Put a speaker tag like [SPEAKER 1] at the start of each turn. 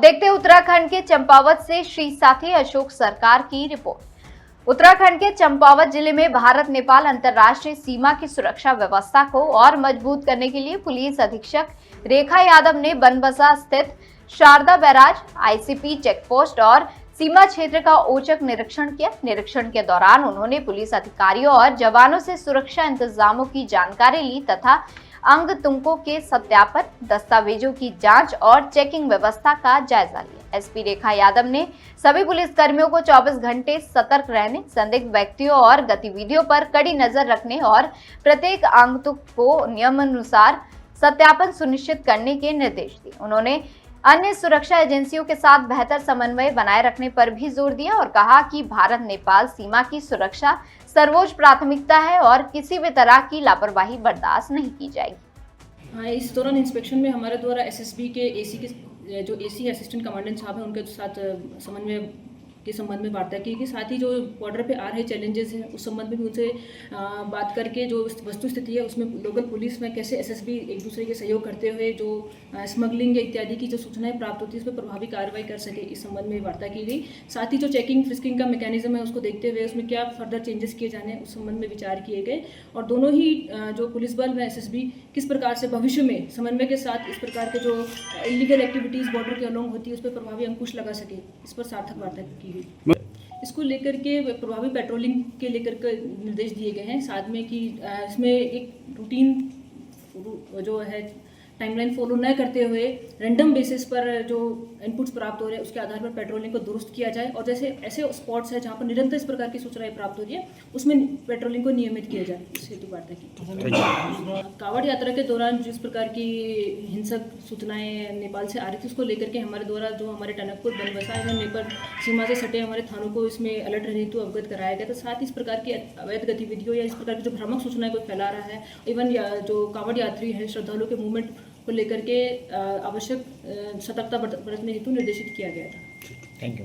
[SPEAKER 1] देखते हैं उत्तराखंड के चंपावत से श्री साथी अशोक सरकार की रिपोर्ट। उत्तराखंड के चंपावत जिले में भारत नेपाल अंतर्राष्ट्रीय सीमा की सुरक्षा व्यवस्था को और मजबूत करने के लिए पुलिस अधीक्षक रेखा यादव ने बनबसा स्थित शारदा बैराज, आईसीपी चेकपोस्ट और सीमा क्षेत्र का औचक निरीक्षण किया। निरीक्षण के दौरान उन्होंने पुलिस अधिकारियों और जवानों से सुरक्षा इंतजामों की जानकारी ली तथा अंग तुंकों के सत्यापन, दस्तावेजों की जांच और चेकिंग व्यवस्था का जायजा लिया। एसपी रेखा यादव ने सभी पुलिस कर्मियों को 24 घंटे सतर्क रहने, संदिग्ध व्यक्तियों और गतिविधियों पर कड़ी नजर रखने और प्रत्येक अंग तुक को नियमानुसार सत्यापन सुनिश्चित करने के निर्देश दिए। उन्होंने अन्य सुरक्षा एजेंसियों के साथ बेहतर समन्वय बनाए रखने पर भी जोर दिया और कहा कि भारत नेपाल सीमा की सुरक्षा सर्वोच्च प्राथमिकता है और किसी भी तरह की लापरवाही बर्दाश्त नहीं की जाएगी।
[SPEAKER 2] हाँ, इस दौरान इंस्पेक्शन में हमारे द्वारा एसएसबी के एसी के जो एसी असिस्टेंट कमांडेंट साहब हैं उनके साथ समन्वय के संबंध में वार्ता की कि साथ ही जो बॉर्डर पे आ रहे चैलेंजेस हैं उस संबंध में भी उनसे बात करके जो वस्तु स्थिति है उसमें लोकल पुलिस में कैसे एसएसबी एक दूसरे के सहयोग करते हुए जो स्मगलिंग इत्यादि की जो सूचनाएं प्राप्त होती है उस पर प्रभावी कार्रवाई कर सके, इस संबंध में वार्ता की गई। साथ ही जो चेकिंग फ्रिस्किंग का मैकेनिज्म है उसको देखते हुए उसमें क्या फर्दर चेंजेस किए जाने हैं उस संबंध में विचार किए गए और दोनों ही जो पुलिस बल व एसएसबी किस प्रकार से भविष्य में समन्वय के साथ इस प्रकार के जो इलीगल एक्टिविटीज़ बॉर्डर के अलोंग होती है उस पर प्रभावी अंकुश लगा सके, इस पर सार्थक वार्ता की गई। इसको लेकर के प्रभावी पेट्रोलिंग के लेकर के निर्देश दिए गए हैं। साथ में कि इसमें एक रूटीन जो है टाइमलाइन फॉलो न करते हुए रैंडम बेसिस पर जो इनपुट्स प्राप्त हो रहे हैं उसके आधार पर पेट्रोलिंग को दुरुस्त किया जाए और जैसे ऐसे स्पॉट्स है जहाँ पर निरंतर इस प्रकार की सूचनाएं प्राप्त हो रही है उसमें पेट्रोलिंग को नियमित किया जाए, इस हेतु वार्ता की। कावड़ यात्रा के दौरान जिस प्रकार की हिंसक सूचनाएं नेपाल से आ रही थी उसको लेकर के हमारे द्वारा जो हमारे टनकपुर, बनबसा एवं नेपाल सीमा से सटे हमारे थानों को इसमें अलर्ट रहने हेतु अवगत कराया गया। तो साथ ही इस प्रकार की अवैध गतिविधियों या इस प्रकार की जो भ्रामक सूचनाएं कोई फैला रहा है, इवन जो कावड़ यात्री है श्रद्धालुओं के मूवमेंट को लेकर के आवश्यक सतर्कता बरतने हेतु निर्देशित किया गया था।